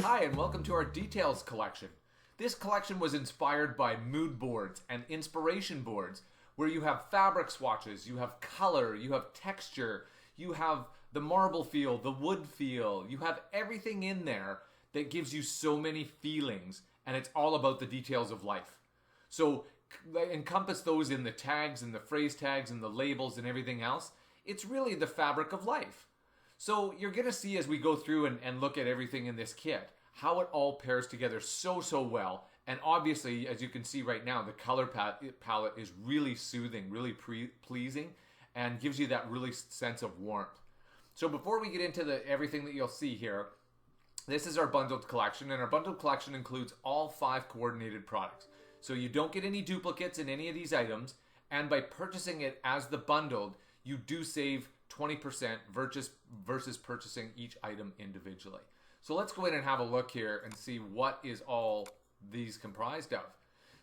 Hi, and welcome to our Details collection. This collection was inspired by mood boards and inspiration boards, where you have fabric swatches, you have color, you have texture, you have the marble feel, the wood feel, you have everything in there that gives you so many feelings, and it's all about the details of life. So encompass those in the tags and the phrase tags and the labels and everything else. It's really the fabric of life. So you're going to see as we go through and look at everything in this kit, how it all pairs together so well. And obviously, as you can see right now, the color palette is really soothing, really pleasing, and gives you that really sense of warmth. So before we get into everything that you'll see here, this is our bundled collection, and our bundled collection includes all 5 coordinated products. So you don't get any duplicates in any of these items, and by purchasing it as the bundled, you do save 20% versus purchasing each item individually. So let's go in and have a look here and see what is all these comprised of.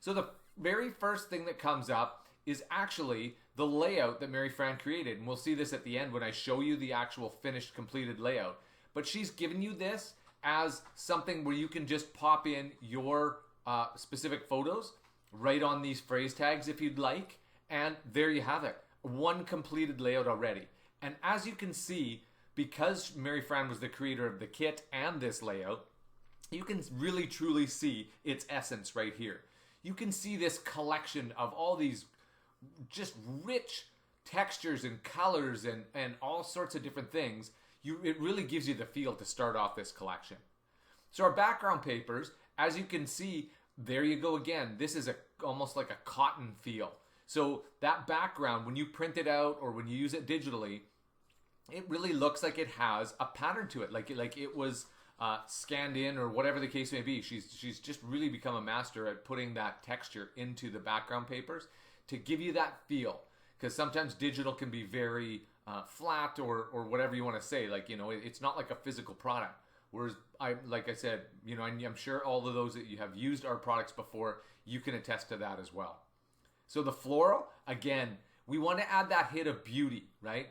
So the very first thing that comes up is actually the layout that Mary Fran created. And we'll see this at the end when I show you the actual finished completed layout. But she's given you this as something where you can just pop in your specific photos right on these phrase tags if you'd like. And there you have it. One completed layout already. And as you can see, because Mary Fran was the creator of the kit and this layout, you can really truly see its essence right here. You can see this collection of all these just rich textures and colors and all sorts of different things. It really gives you the feel to start off this collection. So our background papers, as you can see, there you go again. This is almost like a cotton feel. So that background, when you print it out or when you use it digitally, it really looks like it has a pattern to it, like it was scanned in or whatever the case may be. She's just really become a master at putting that texture into the background papers to give you that feel. Because sometimes digital can be very flat or whatever you want to say. Like, you know, it's not like a physical product. Whereas, like I said, you know, and I'm sure all of those that you have used our products before, you can attest to that as well. So the floral, again, we want to add that hit of beauty, right?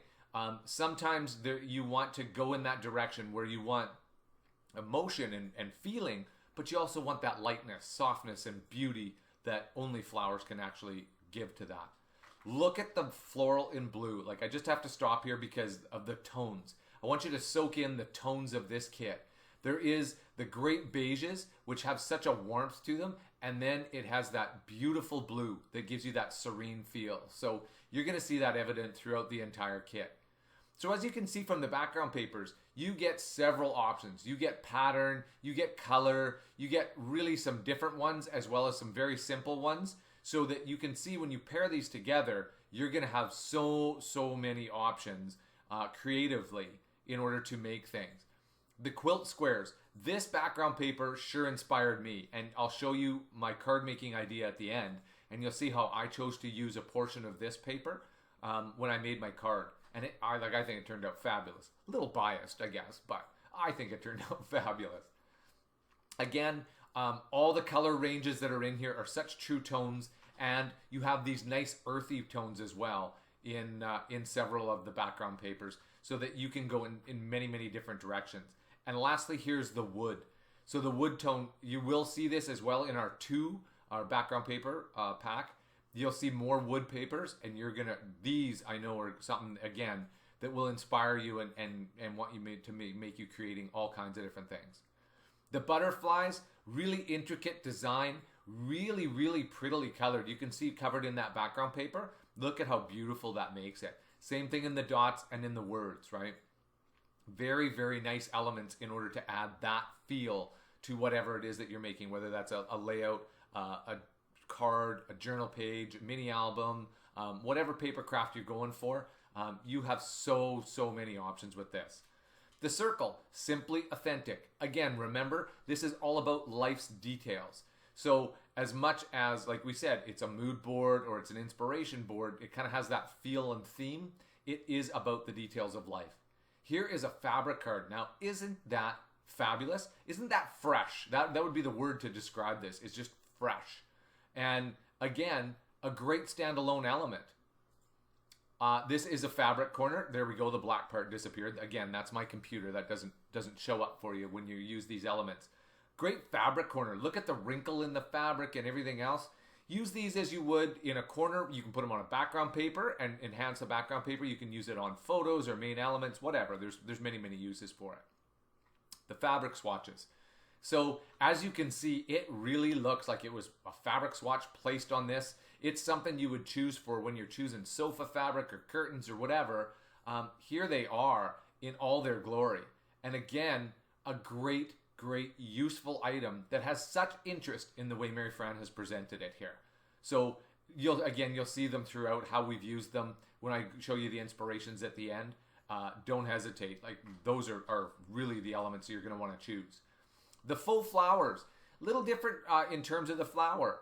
Sometimes you want to go in that direction where you want emotion and feeling, but you also want that lightness, softness, and beauty that only flowers can actually give to that. Look at the floral in blue. Like, I just have to stop here because of the tones. I want you to soak in the tones of this kit. There is the great beiges, which have such a warmth to them, and then it has that beautiful blue that gives you that serene feel. So you're going to see that evident throughout the entire kit. So as you can see from the background papers, you get several options. You get pattern, you get color, you get really some different ones as well as some very simple ones, so that you can see when you pair these together, you're going to have so many options creatively in order to make things. The quilt squares. This background paper sure inspired me, and I'll show you my card making idea at the end, and you'll see how I chose to use a portion of this paper when I made my card. And I think it turned out fabulous. A little biased, I guess, but I think it turned out fabulous. Again, all the color ranges that are in here are such true tones, and you have these nice earthy tones as well in several of the background papers, so that you can go in many different directions. And lastly, here's the wood. So the wood tone, you will see this as well in our background paper pack. You'll see more wood papers, and these I know are something, again, that will inspire you and want you to make you creating all kinds of different things. The butterflies, really intricate design, really prettily colored. You can see covered in that background paper. Look at how beautiful that makes it. Same thing in the dots and in the words, right? Very nice elements in order to add that feel to whatever it is that you're making, whether that's a layout, a card, a journal page, a mini album, whatever papercraft you're going for, you have so many options with this. The circle, simply authentic. Again, remember, this is all about life's details. So as much as, like we said, it's a mood board or it's an inspiration board, it kind of has that feel and theme. It is about the details of life. Here is a fabric card. Now, isn't that fabulous? Isn't that fresh? That would be the word to describe this. It's just fresh. And again, a great standalone element. This is a fabric corner. There we go. The black part disappeared. Again, that's my computer. That doesn't show up for you when you use these elements. Great fabric corner. Look at the wrinkle in the fabric and everything else. Use these as you would in a corner. You can put them on a background paper and enhance the background paper. You can use it on photos or main elements, whatever. There's many, many uses for it. The fabric swatches. So as you can see, it really looks like it was a fabric swatch placed on this. It's something you would choose for when you're choosing sofa fabric or curtains or whatever. Here they are in all their glory. And again, a great useful item that has such interest in the way Mary Fran has presented it here. So you'll see them throughout how we've used them when I show you the inspirations at the end. Don't hesitate. Like those are really the elements you're going to want to choose. The faux flowers, little different in terms of the flower.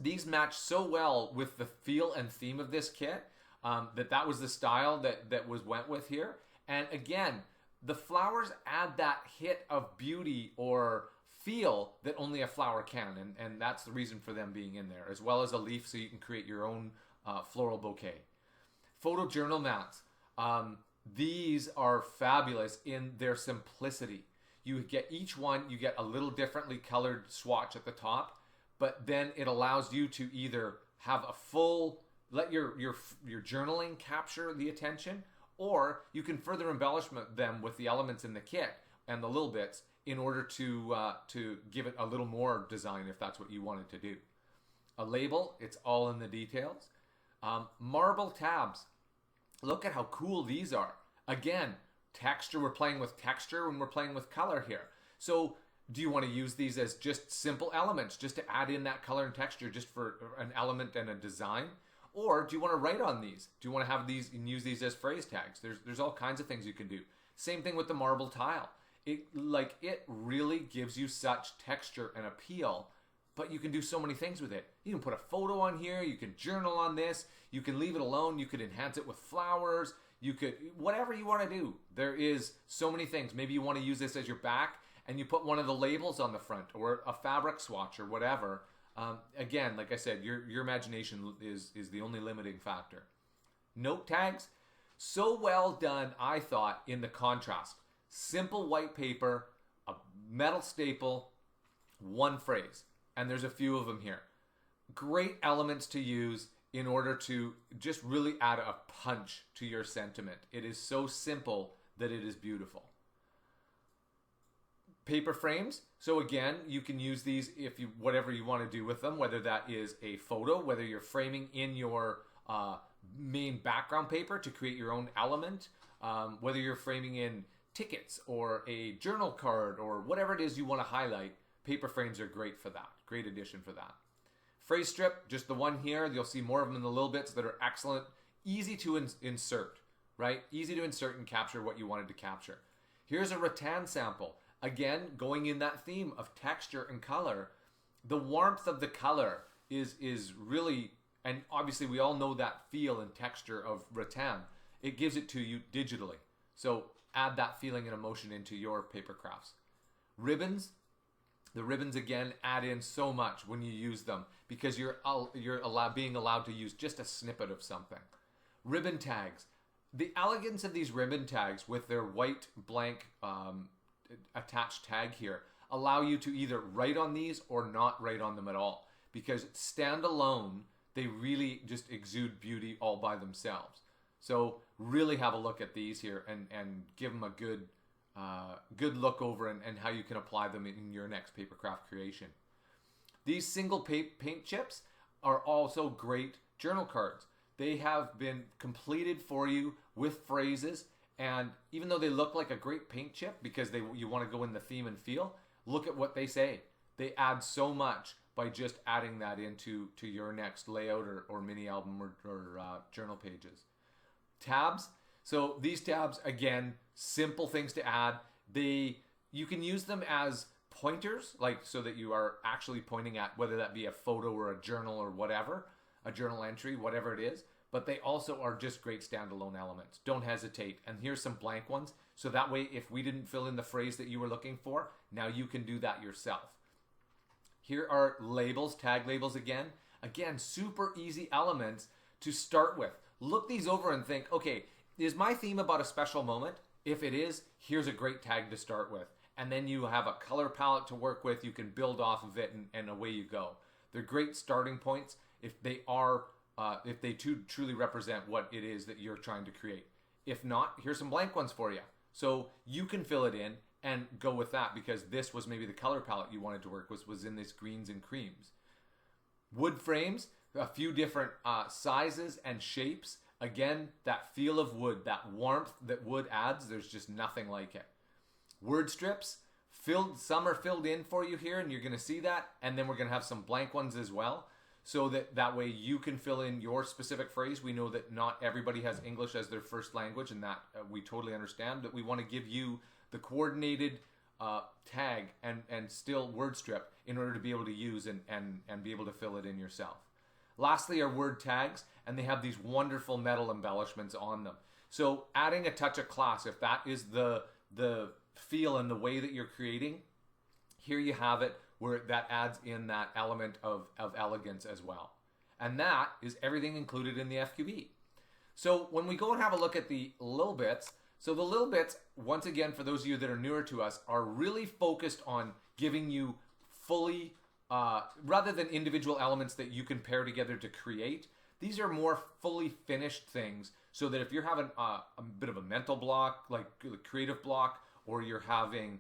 These match so well with the feel and theme of this kit that was the style that was went with here. And again, the flowers add that hit of beauty or feel that only a flower can, and that's the reason for them being in there, as well as a leaf so you can create your own floral bouquet. Photo journal mats. These are fabulous in their simplicity. You get each one, you get a little differently colored swatch at the top, but then it allows you to either have a full, let your journaling capture the attention, or you can further embellish them with the elements in the kit and the little bits in order to give it a little more design if that's what you wanted to do. A label, it's all in the details. Marble tabs. Look at how cool these are. Again, texture, we're playing with texture when we're playing with color here. So do you want to use these as just simple elements, just to add in that color and texture just for an element and a design? Or do you want to write on these? Do you want to have these and use these as phrase tags? There's all kinds of things you can do. Same thing with the marble tile. It really gives you such texture and appeal, but you can do so many things with it. You can put a photo on here, you can journal on this, you can leave it alone, you could enhance it with flowers, you could, whatever you want to do. There is so many things. Maybe you want to use this as your back and you put one of the labels on the front or a fabric swatch or whatever. Again, like I said, your imagination is the only limiting factor. Note tags, so well done, I thought, in the contrast. Simple white paper, a metal staple, one phrase. And there's a few of them here. Great elements to use in order to just really add a punch to your sentiment. It is so simple that it is beautiful. Paper frames. So again, you can use these if you whatever you want to do with them, whether that is a photo, whether you're framing in your main background paper to create your own element, whether you're framing in tickets or a journal card or whatever it is you want to highlight, paper frames are great for that. Great addition for that. Phrase strip, just the one here. You'll see more of them in the little bits that are excellent. Easy to insert, right? Easy to insert and capture what you wanted to capture. Here's a rattan sample. Again, going in that theme of texture and color. The warmth of the color is really, and obviously we all know that feel and texture of rattan. It gives it to you digitally. So add that feeling and emotion into your paper crafts. Ribbons. The ribbons, again, add in so much when you use them because you're being allowed to use just a snippet of something. Ribbon tags. The elegance of these ribbon tags with their white blank attached tag here allow you to either write on these or not write on them at all, because standalone, they really just exude beauty all by themselves. So really have a look at these here and give them a good look over and how you can apply them in your next papercraft creation. These single paint chips are also great journal cards. They have been completed for you with phrases, and even though they look like a great paint chip because you want to go in the theme and feel, look at what they say. They add so much by just adding that into your next layout or mini album or journal pages. Tabs. So these tabs, again, simple things to add. You can use them as pointers, like so that you are actually pointing at whether that be a photo or a journal or whatever, a journal entry, whatever it is. But they also are just great standalone elements. Don't hesitate. And here's some blank ones. So that way, if we didn't fill in the phrase that you were looking for, now you can do that yourself. Here are labels, tag labels again. Again, super easy elements to start with. Look these over and think, okay, is my theme about a special moment? If it is, here's a great tag to start with. and then you have a color palette to work with. You can build off of it, and away you go. They're great starting points if they are, if they truly represent what it is that you're trying to create. If not, here's some blank ones for you. So you can fill it in and go with that, because this was maybe the color palette you wanted to work with, was in this greens and creams. Wood frames, a few different sizes and shapes. Again, that feel of wood, that warmth that wood adds, there's just nothing like it. Word strips, some are filled in for you here, and you're going to see that. And then we're going to have some blank ones as well, so that way you can fill in your specific phrase. We know that not everybody has English as their first language, and that we totally understand. That we want to give you the coordinated tag and still word strip in order to be able to use and be able to fill it in yourself. Lastly are word tags, and they have these wonderful metal embellishments on them. So adding a touch of class, if that is the feel and the way that you're creating, here you have it, where that adds in that element of elegance as well. And that is everything included in the FQB. So when we go and have a look at the little bits, so the little bits, once again, for those of you that are newer to us, are really focused on giving you fully, rather than individual elements that you can pair together to create, these are more fully finished things, so that if you're having a bit of a mental block, like a creative block, or you're having,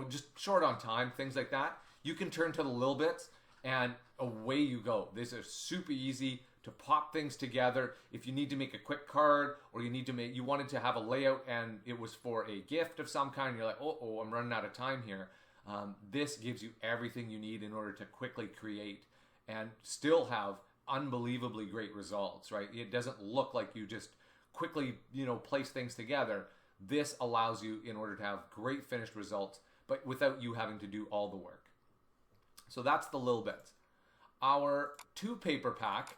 just short on time, things like that, you can turn to the little bits and away you go. This is super easy to pop things together. If you need to make a quick card, or you wanted to have a layout and it was for a gift of some kind, and you're like, oh, I'm running out of time here. This gives you everything you need in order to quickly create and still have unbelievably great results, right? It doesn't look like you just quickly, place things together. This allows you in order to have great finished results, but without you having to do all the work. So that's the little bits. Our 2 paper pack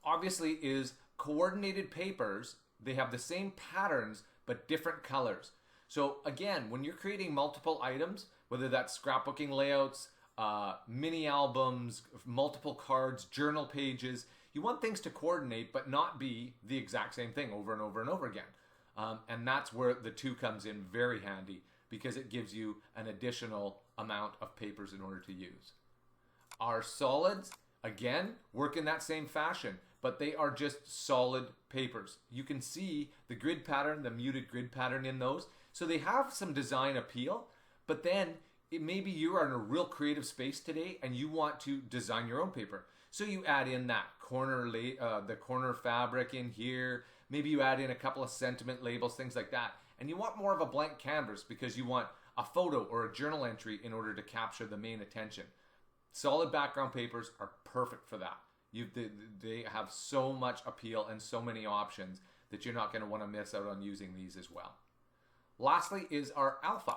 obviously is coordinated papers. They have the same patterns, but different colors. So again, when you're creating multiple items, whether that's scrapbooking layouts, mini albums, multiple cards, journal pages, you want things to coordinate, but not be the exact same thing over and over and over again. And that's where the 2 comes in very handy, because it gives you an additional amount of papers in order to use. Our solids, again, work in that same fashion, but they are just solid papers. You can see the grid pattern, the muted grid pattern in those. So they have some design appeal, but then maybe you are in a real creative space today and you want to design your own paper. So you add in that the corner fabric in here. Maybe you add in a couple of sentiment labels, things like that. And you want more of a blank canvas because you want a photo or a journal entry in order to capture the main attention. Solid background papers are perfect for that. They have so much appeal and so many options that you're not going to want to miss out on using these as well. Lastly is our alpha.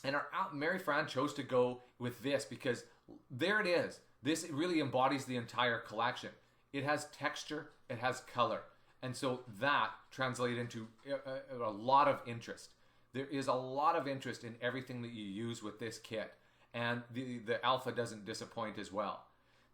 And Mary Fran chose to go with this because there it is. This really embodies the entire collection. It has texture, it has color. And so that translates into a lot of interest. There is a lot of interest in everything that you use with this kit. And the alpha doesn't disappoint as well.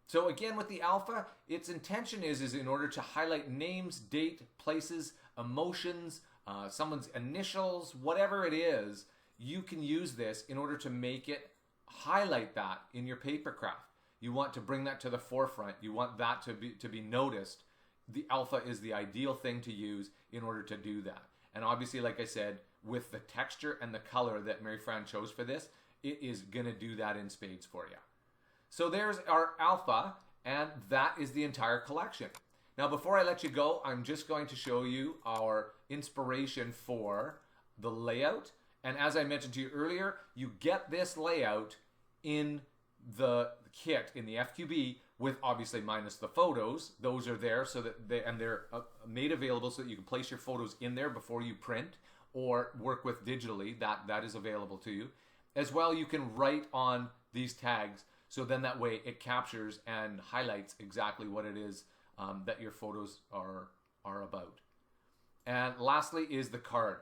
So again, with the alpha, its intention is in order to highlight names, date, places, emotions, someone's initials, whatever it is, you can use this in order to make it highlight that in your papercraft. You want to bring that to the forefront. You want that to be noticed. The alpha is the ideal thing to use in order to do that. And obviously, like I said, with the texture and the color that Mary Fran chose for this, it is going to do that in spades for you. So there's our alpha, and that is the entire collection. Now, before I let you go, I'm just going to show you our inspiration for the layout. And as I mentioned to you earlier, you get this layout in the kit, in the FQB, with obviously minus the photos. Those are there so that they're made available so that you can place your photos in there before you print or work with digitally. That is available to you. As well, you can write on these tags, so then that way it captures and highlights exactly what it is that your photos are about. And lastly is the card.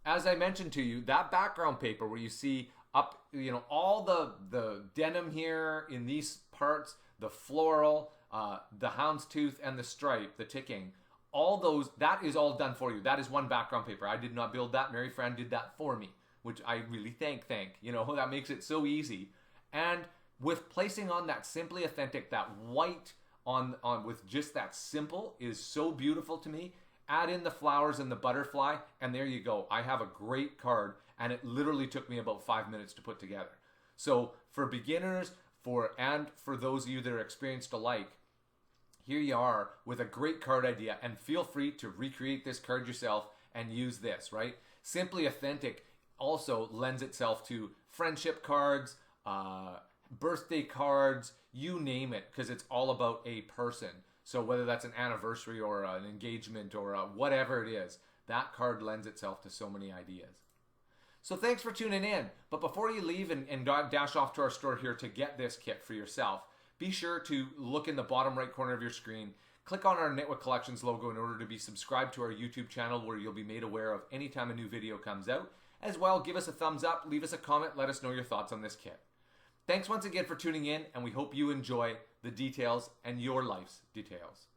As I mentioned to you, that background paper where you see up, all the denim here in these parts, the floral, the houndstooth and the stripe, the ticking, all those, that is all done for you. That is one background paper. I did not build that. Mary Fran did that for me. which I really thank. You know, that makes it so easy. And with placing on that Simply Authentic, that white on with just that simple is so beautiful to me. Add in the flowers and the butterfly, and there you go. I have a great card, and it literally took me about 5 minutes to put together. So for beginners, for those of you that are experienced alike, here you are with a great card idea, and feel free to recreate this card yourself and use this, right? Simply Authentic also lends itself to friendship cards, birthday cards, you name it, because it's all about a person. So whether that's an anniversary or an engagement or whatever it is, that card lends itself to so many ideas. So thanks for tuning in. But before you leave and dash off to our store here to get this kit for yourself, be sure to look in the bottom right corner of your screen, click on our Nitwit Collections logo in order to be subscribed to our YouTube channel, where you'll be made aware of any time a new video comes out. As well, give us a thumbs up, leave us a comment, let us know your thoughts on this kit. Thanks once again for tuning in, and we hope you enjoy the details and your life's details.